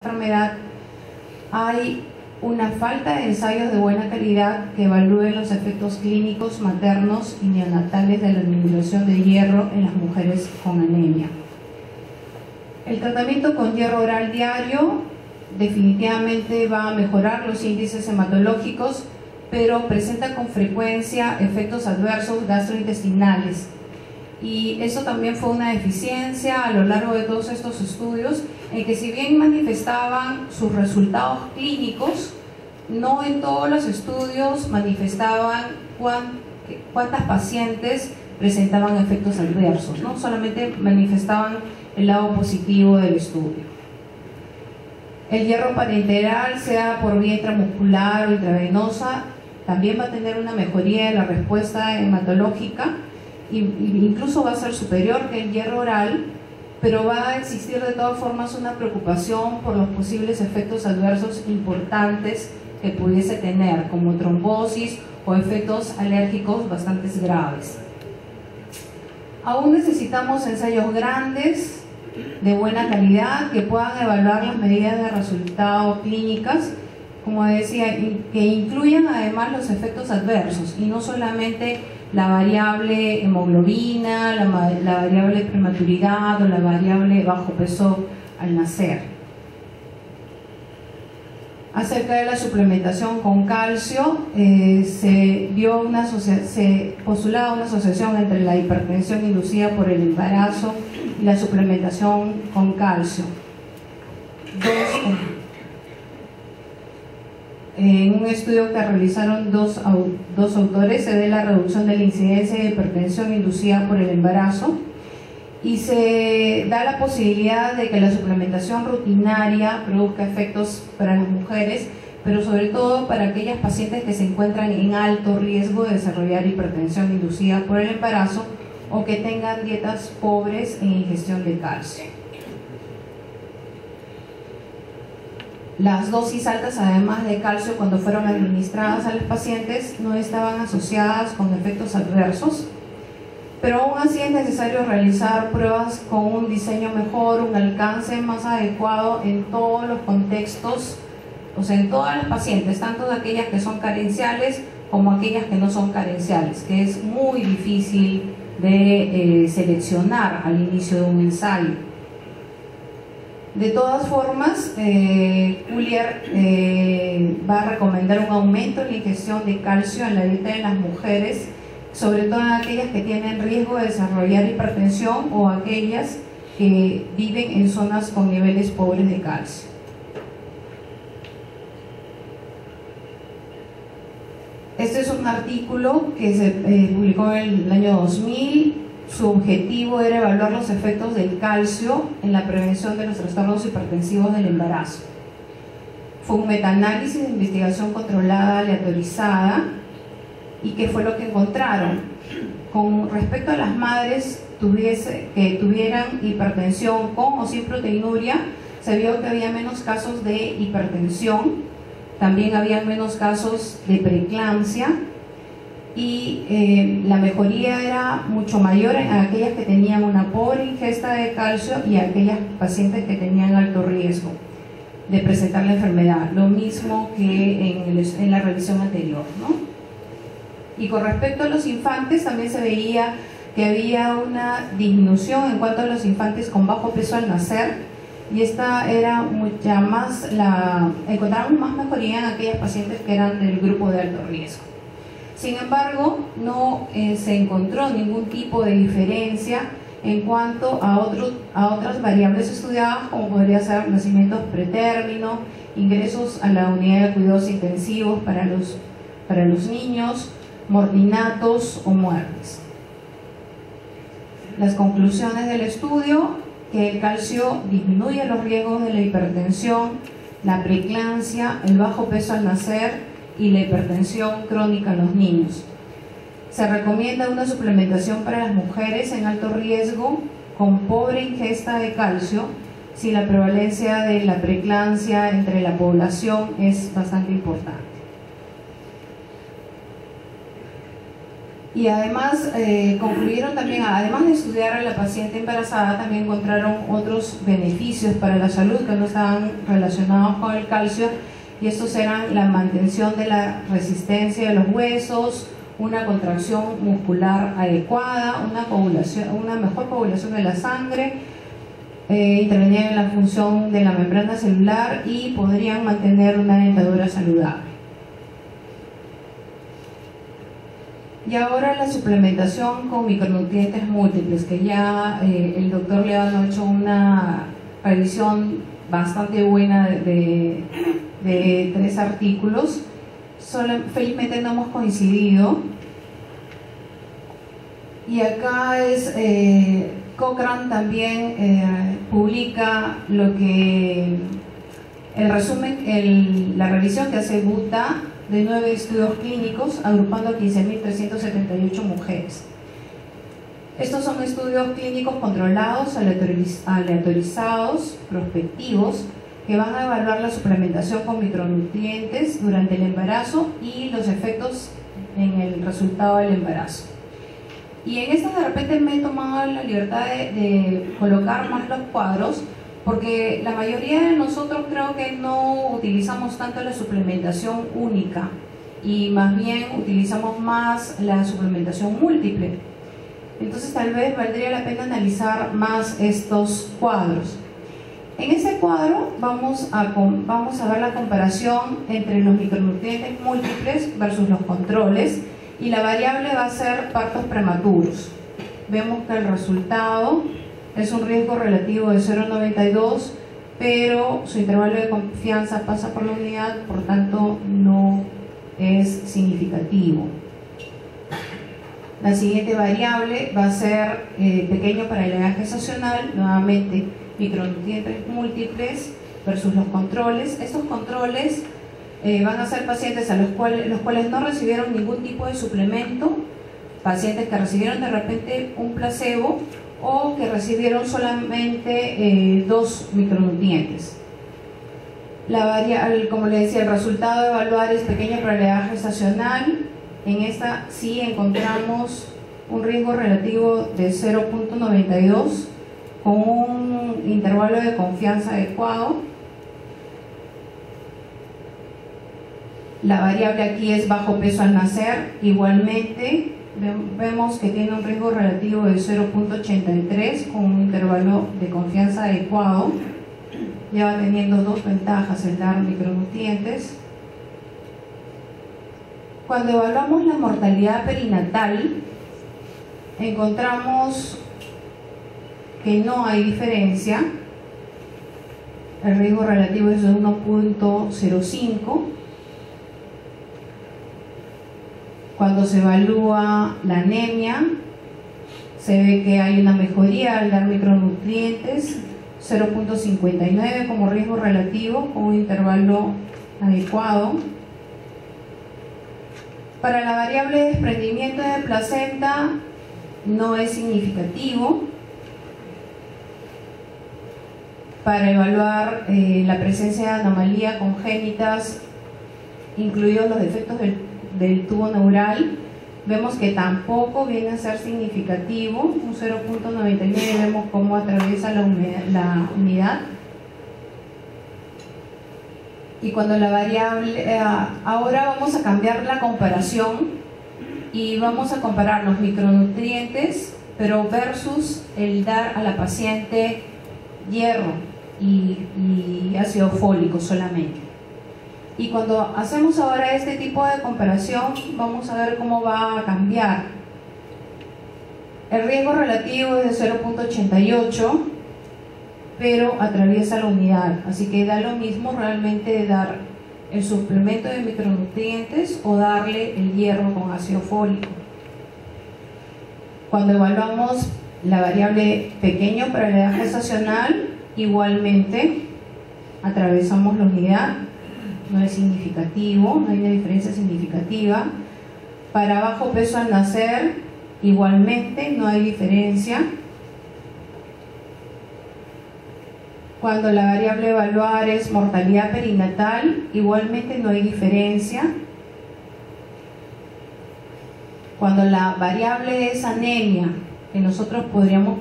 enfermedad, hay una falta de ensayos de buena calidad que evalúen los efectos clínicos maternos y neonatales de la administración de hierro en las mujeres con anemia. El tratamiento con hierro oral diario definitivamente va a mejorar los índices hematológicos, pero presenta con frecuencia efectos adversos gastrointestinales. Y eso también fue una deficiencia a lo largo de todos estos estudios, en que si bien manifestaban sus resultados clínicos, no en todos los estudios manifestaban cuántas pacientes presentaban efectos adversos, ¿no? Solamente manifestaban el lado positivo del estudio. El hierro parenteral, sea por vía intramuscular o intravenosa, también va a tener una mejoría de la respuesta hematológica, incluso va a ser superior que el hierro oral, pero va a existir de todas formas una preocupación por los posibles efectos adversos importantes que pudiese tener, como trombosis o efectos alérgicos bastante graves. Aún necesitamos ensayos grandes, de buena calidad, que puedan evaluar las medidas de resultado clínicas, como decía, que incluyan además los efectos adversos y no solamente la variable hemoglobina, la variable prematuridad o la variable bajo peso al nacer. Acerca de la suplementación con calcio, se postulaba una asociación entre la hipertensión inducida por el embarazo y la suplementación con calcio. En un estudio que realizaron dos autores, se ve la reducción de la incidencia de hipertensión inducida por el embarazo y se da la posibilidad de que la suplementación rutinaria produzca efectos para las mujeres, pero sobre todo para aquellas pacientes que se encuentran en alto riesgo de desarrollar hipertensión inducida por el embarazo o que tengan dietas pobres en ingestión de calcio. Las dosis altas, además de calcio, cuando fueron administradas a los pacientes, no estaban asociadas con efectos adversos, pero aún así es necesario realizar pruebas con un diseño mejor, un alcance más adecuado en todos los contextos, o sea, en todas las pacientes, tanto de aquellas que son carenciales como aquellas que no son carenciales, que es muy difícil de seleccionar al inicio de un ensayo. De todas formas, Collier va a recomendar un aumento en la ingestión de calcio en la dieta de las mujeres, sobre todo en aquellas que tienen riesgo de desarrollar hipertensión o aquellas que viven en zonas con niveles pobres de calcio. Este es un artículo que se publicó en el año 2000. Su objetivo era evaluar los efectos del calcio en la prevención de los trastornos hipertensivos del embarazo. Fue un metaanálisis de investigación controlada, aleatorizada. ¿Y qué fue lo que encontraron? Con respecto a las madres que tuvieran hipertensión con o sin proteinuria, se vio que había menos casos de hipertensión, también había menos casos de preeclampsia, y la mejoría era mucho mayor en aquellas que tenían una pobre ingesta de calcio y aquellas pacientes que tenían alto riesgo de presentar la enfermedad, lo mismo que en la revisión anterior, ¿no? Y con respecto a los infantes, también se veía que había una disminución en cuanto a los infantes con bajo peso al nacer, y esta era mucha más, encontramos más mejoría en aquellas pacientes que eran del grupo de alto riesgo. Sin embargo, no se encontró ningún tipo de diferencia en cuanto a otras variables estudiadas, como podría ser nacimientos pretérmino, ingresos a la unidad de cuidados intensivos para los niños, mortinatos o muertes. Las conclusiones del estudio: que el calcio disminuye los riesgos de la hipertensión, la preeclampsia, el bajo peso al nacer y la hipertensión crónica en los niños. Se recomienda una suplementación para las mujeres en alto riesgo con pobre ingesta de calcio si la prevalencia de la preeclampsia entre la población es bastante importante. Y además concluyeron también, además de estudiar a la paciente embarazada, también encontraron otros beneficios para la salud que no estaban relacionados con el calcio, y estos eran la mantención de la resistencia de los huesos, una contracción muscular adecuada, una mejor coagulación de la sangre, intervenían en la función de la membrana celular y podrían mantener una dentadura saludable. Y ahora la suplementación con micronutrientes múltiples, que ya el doctor Leano ha hecho una revisión bastante buena de 3 artículos. Felizmente no hemos coincidido. Y acá es Cochrane también publica lo que el resumen, la revisión que hace Buta de 9 estudios clínicos agrupando a 15.378 mujeres. Estos son estudios clínicos controlados, aleatorizados, prospectivos, que van a evaluar la suplementación con micronutrientes durante el embarazo y los efectos en el resultado del embarazo. Y en estas de repente me he tomado la libertad de colocar más los cuadros, porque la mayoría de nosotros creo que no utilizamos tanto la suplementación única y más bien utilizamos más la suplementación múltiple. Entonces tal vez valdría la pena analizar más estos cuadros. En este cuadro vamos a ver la comparación entre los micronutrientes múltiples versus los controles, y la variable va a ser partos prematuros. Vemos que el resultado es un riesgo relativo de 0,92, pero su intervalo de confianza pasa por la unidad, por tanto no es significativo. La siguiente variable va a ser pequeño para la edad gestacional, nuevamente micronutrientes múltiples versus los controles. Estos controles van a ser pacientes los cuales no recibieron ningún tipo de suplemento, pacientes que recibieron de repente un placebo o que recibieron solamente 2 micronutrientes. La variable, como les decía, el resultado de evaluar es pequeño para la edad gestacional. En esta sí encontramos un riesgo relativo de 0,92 con un intervalo de confianza adecuado. La variable aquí es bajo peso al nacer. Igualmente vemos que tiene un riesgo relativo de 0,83 con un intervalo de confianza adecuado. Ya va teniendo 2 ventajas el dar micronutrientes. Cuando evaluamos la mortalidad perinatal, encontramos que no hay diferencia. El riesgo relativo es de 1,05. Cuando se evalúa la anemia, se ve que hay una mejoría al dar micronutrientes, 0,59 como riesgo relativo con un intervalo adecuado. Para la variable de desprendimiento de placenta no es significativo. Para evaluar la presencia de anomalías congénitas, incluidos los defectos del tubo neural, vemos que tampoco viene a ser significativo, un 0,99, vemos cómo atraviesa la unidad. Y cuando la variable, ahora vamos a cambiar la comparación y vamos a comparar los micronutrientes, pero versus el dar a la paciente hierro y ácido fólico solamente. Y cuando hacemos ahora este tipo de comparación, vamos a ver cómo va a cambiar. El riesgo relativo es de 0,88, pero atraviesa la unidad, así que da lo mismo realmente dar el suplemento de micronutrientes o darle el hierro con ácido fólico. Cuando evaluamos la variable pequeño para la edad gestacional, igualmente atravesamos la unidad, no es significativo, no hay una diferencia significativa. Para bajo peso al nacer, igualmente no hay diferencia. Cuando la variable a evaluar es mortalidad perinatal, igualmente no hay diferencia. cuando la variable es anemia, que nosotros podríamos